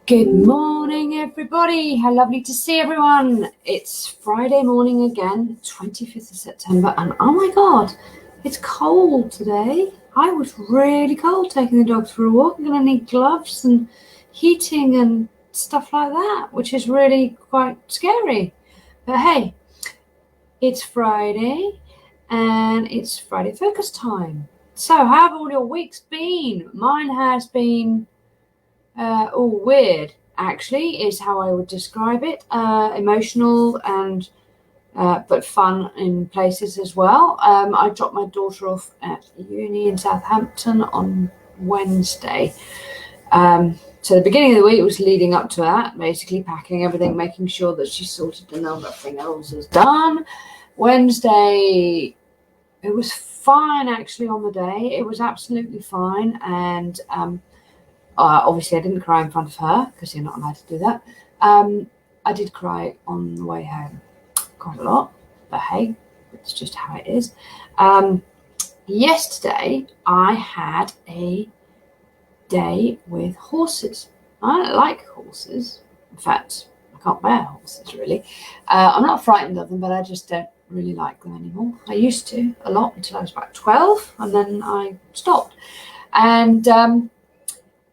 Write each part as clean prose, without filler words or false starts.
Good morning, everybody. How lovely to see everyone. It's Friday morning again, 25th of September, and oh my God, it's cold today. I was really cold taking the dogs for a walk. I'm going to need gloves and heating and stuff like that, which is really quite scary. But hey, it's Friday, and it's Friday focus time. So, how have all your weeks been? Mine has been weird, actually, is how I would describe it. Emotional and but fun in places as well. I dropped my daughter off at uni in Southampton on Wednesday. So the beginning of the week was leading up to that, basically packing everything, making sure that she sorted and everything else is done. Wednesday, it was fine actually on the day. It was absolutely fine, and obviously, I didn't cry in front of her because you're not allowed to do that. I did cry on the way home quite a lot, but hey, it's just how it is. Yesterday, I had a day with horses. I don't like horses. In fact, I can't bear horses, really. I'm not frightened of them, but I just don't really like them anymore. I used to a lot until I was about 12, and then I stopped. And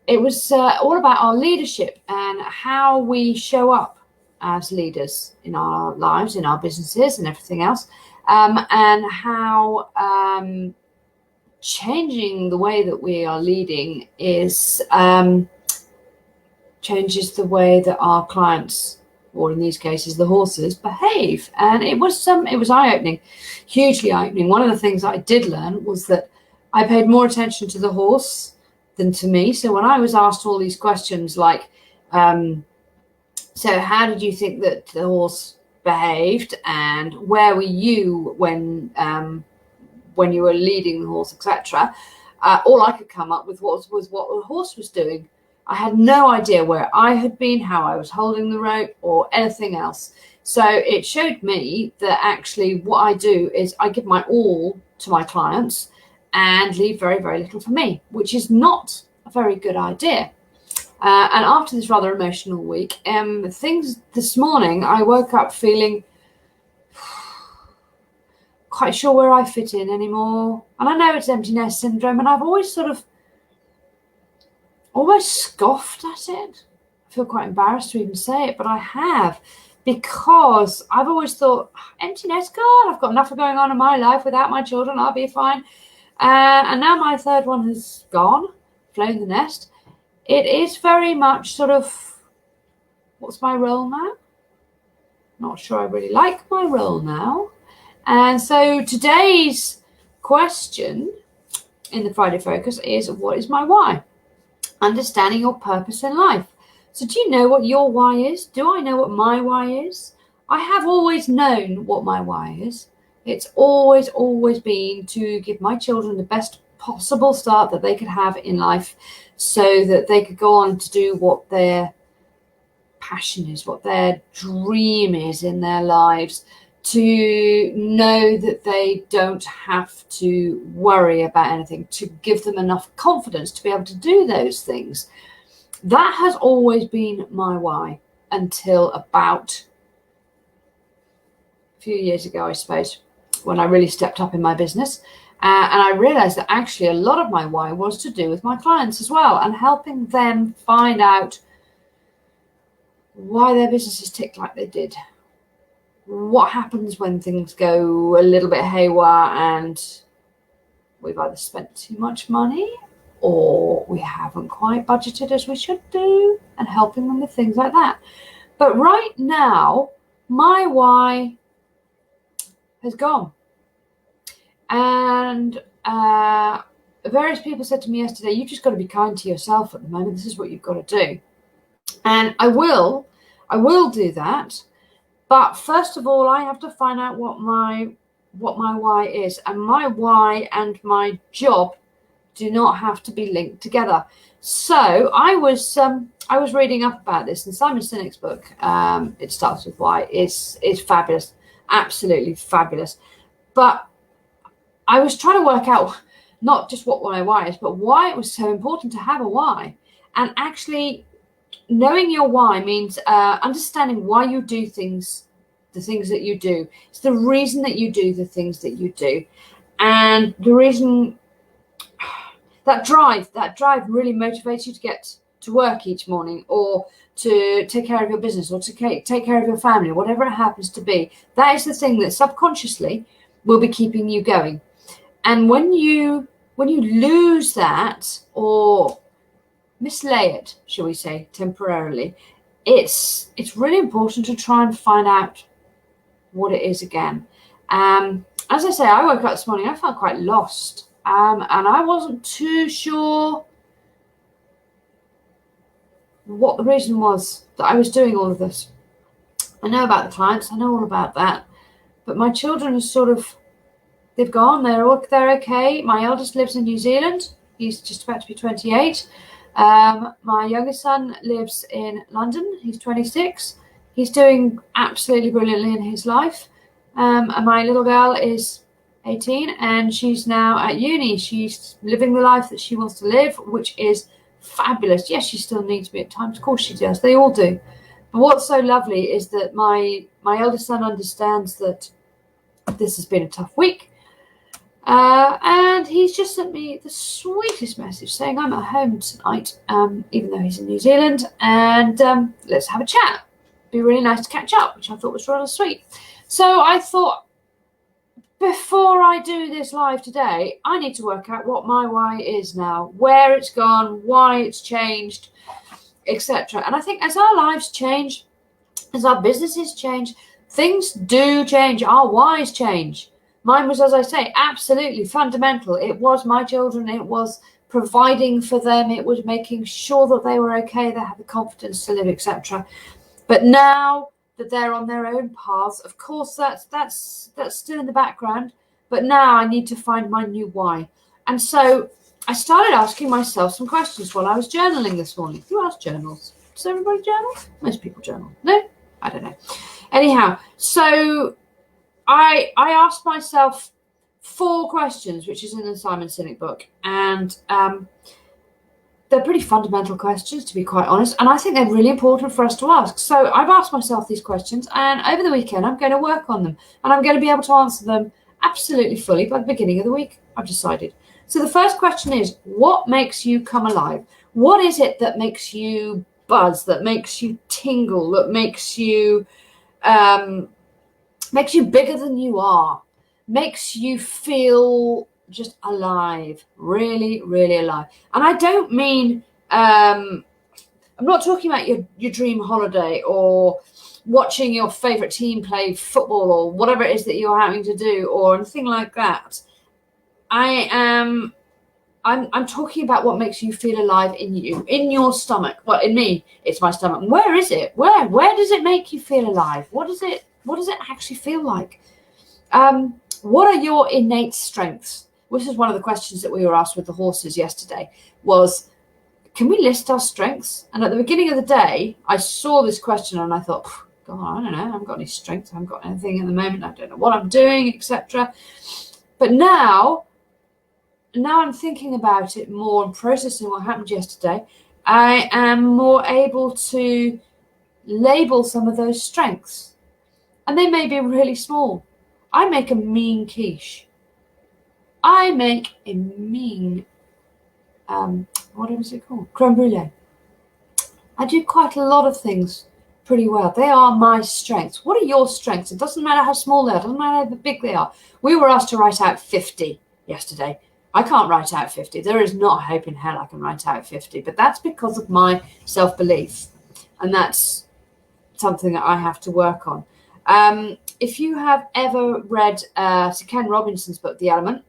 it was all about our leadership and how we show up as leaders in our lives, in our businesses and everything else, and how changing the way that we are leading is changes the way that our clients, or in these cases the horses, behave. And it was eye-opening, hugely eye-opening. One of the things that I did learn was that I paid more attention to the horse than to me. So when I was asked all these questions like, so how did you think that the horse behaved, and where were you when you were leading the horse, etc., all I could come up with was what the horse was doing. I had no idea where I had been, how I was holding the rope, or anything else. So it showed me that actually what I do is I give my all to my clients and leave very, very little for me, which is not a very good idea. And after this rather emotional week, things this morning, I woke up feeling quite sure where I fit in anymore. And I know it's emptiness syndrome, and I've always sort of almost scoffed at it. I feel quite embarrassed to even say it, but I have, because I've always thought, emptiness, God, I've got enough going on in my life without my children, I'll be fine. And now my third one has gone, flown the nest. It is very much sort of, what's my role now? Not sure I really like my role now. And so today's question in the Friday Focus is, what is my why? Understanding your purpose in life. So do you know what your why is? Do I know what my why is? I have always known what my why is. It's always been to give my children the best possible start that they could have in life, so that they could go on to do what their passion is, what their dream is in their lives, to know that they don't have to worry about anything, to give them enough confidence to be able to do those things. That has always been my why until about a few years ago, I suppose, when I really stepped up in my business. And I realized that actually a lot of my why was to do with my clients as well, and helping them find out why their businesses tick like they did. What happens when things go a little bit haywire and we've either spent too much money or we haven't quite budgeted as we should do, and helping them with things like that. But right now, my why has gone. And various people said to me yesterday, you've just got to be kind to yourself at the moment. This is what you've got to do. And I will do that. But first of all, I have to find out what my why is. And my why and my job do not have to be linked together. So I was reading up about this, and Simon Sinek's book, It Starts With Why, is fabulous, absolutely fabulous. But I was trying to work out not just what my why is, but why it was so important to have a why. And actually, knowing your why means understanding why you do things, the things that you do. It's the reason that you do the things that you do. And the reason, that drive really motivates you to get to work each morning, or to take care of your business, or to take care of your family, whatever it happens to be. That is the thing that subconsciously will be keeping you going. And when you lose that, or mislay it, shall we say, temporarily, it's really important to try and find out what it is again. As I say, I woke up this morning, I felt quite lost, and I wasn't too sure what the reason was that I was doing all of this. I know about the clients, I know all about that, but my children are sort of, they've gone, they're okay. My eldest lives in New Zealand. He's just about to be 28. My youngest son lives in London. He's 26. He's doing absolutely brilliantly in his life. And my little girl is 18, and she's now at uni. She's living the life that she wants to live, which is fabulous. Yes, she still needs me at times. Of course she does. They all do. But what's so lovely is that my eldest son understands that this has been a tough week. And he's just sent me the sweetest message saying I'm at home tonight, even though he's in New Zealand, and let's have a chat. Be really nice to catch up, which I thought was rather sweet. So I thought, before I do this live today, I need to work out what my why is now, where it's gone, why it's changed, etc. And I think as our lives change, as our businesses change, things do change. Our whys change. Mine was, as I say, absolutely fundamental. It was my children. It was providing for them. It was making sure that they were okay, they had the confidence to live, etc. But now that they're on their own paths, of course, that's still in the background. But now I need to find my new why. And so I started asking myself some questions while I was journaling this morning. Who else journals? Does everybody journal? Most people journal. No? I don't know. Anyhow, so I asked myself 4 questions, which is in the Simon Sinek book, and they're pretty fundamental questions, to be quite honest, and I think they're really important for us to ask. So I've asked myself these questions, and over the weekend I'm going to work on them, and I'm going to be able to answer them absolutely fully by the beginning of the week, I've decided. So the first question is, what makes you come alive? What is it that makes you buzz, that makes you tingle, that makes you bigger than you are, makes you feel just alive, really, really alive? And I don't mean, I'm not talking about your dream holiday, or watching your favorite team play football, or whatever it is that you're having to do, or anything like that. I'm talking about what makes you feel alive in you, in your stomach. Well, in me, it's my stomach. Where is it? Where does it make you feel alive? What does it actually feel like? What are your innate strengths? This is one of the questions that we were asked with the horses yesterday, was, can we list our strengths? And at the beginning of the day, I saw this question and I thought, God, I don't know, I haven't got any strengths, I haven't got anything at the moment, I don't know what I'm doing, etc. But now I'm thinking about it more and processing what happened yesterday. I am more able to label some of those strengths. And they may be really small. I make a mean quiche. I make a mean, what is it called? Creme brulee. I do quite a lot of things pretty well. They are my strengths. What are your strengths? It doesn't matter how small they are. It doesn't matter how big they are. We were asked to write out 50 yesterday. I can't write out 50. There is not a hope in hell I can write out 50. But that's because of my self-belief. And that's something that I have to work on. If you have ever read Sir Ken Robinson's book, The Element,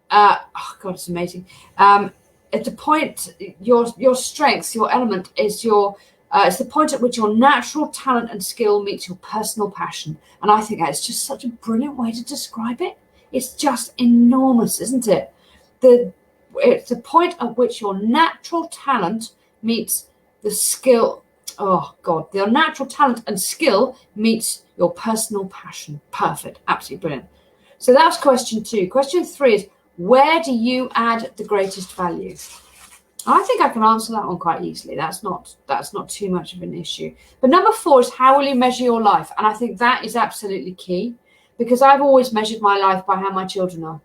oh God, it's amazing. At the point, your strengths, your element is it's the point at which your natural talent and skill meets your personal passion. And I think that's just such a brilliant way to describe it. It's just enormous, isn't it? It's the point at which your natural talent meets the skill. Oh God, your natural talent and skill meets your personal passion. Perfect. Absolutely brilliant. So that's question 2. Question 3 is, where do you add the greatest value? I think I can answer that one quite easily. That's not too much of an issue. But number 4 is, how will you measure your life? And I think that is absolutely key, because I've always measured my life by how my children are.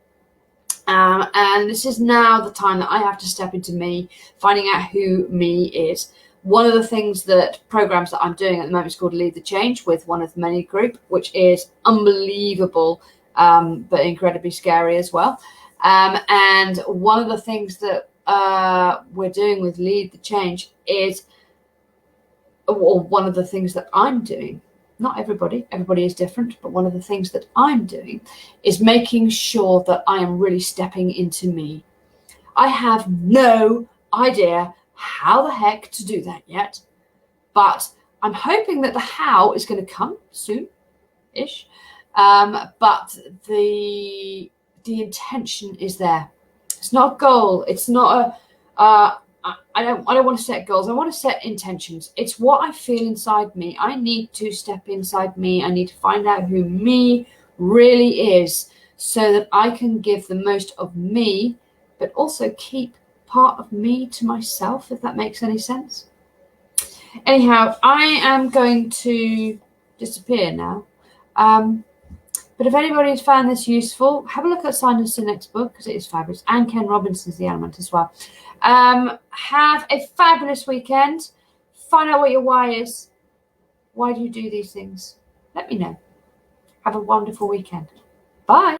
And this is now the time that I have to step into me, finding out who me is. One of the things that programs that I'm doing at the moment is called Lead the Change, with one of the many group, which is unbelievable, but incredibly scary as well. And one of the things that we're doing with Lead the Change is, or one of the things that I'm doing, not everybody is different, but one of the things that I'm doing is making sure that I am really stepping into me. I have no idea how the heck to do that yet, but I'm hoping that the how is going to come soon-ish. But the intention is there. It's not a goal. It's not a I don't want to set goals. I want to set intentions. It's what I feel inside me. I need to step inside me. I need to find out who me really is, so that I can give the most of me, but also keep part of me to myself, if that makes any sense. Anyhow, I am going to disappear now. But if anybody's found this useful, have a look at Simon Sinek's book, because it is fabulous, and Ken Robinson's The Element as well. Have a fabulous weekend. Find out what your why is. Why do you do these things? Let me know. Have a wonderful weekend. Bye.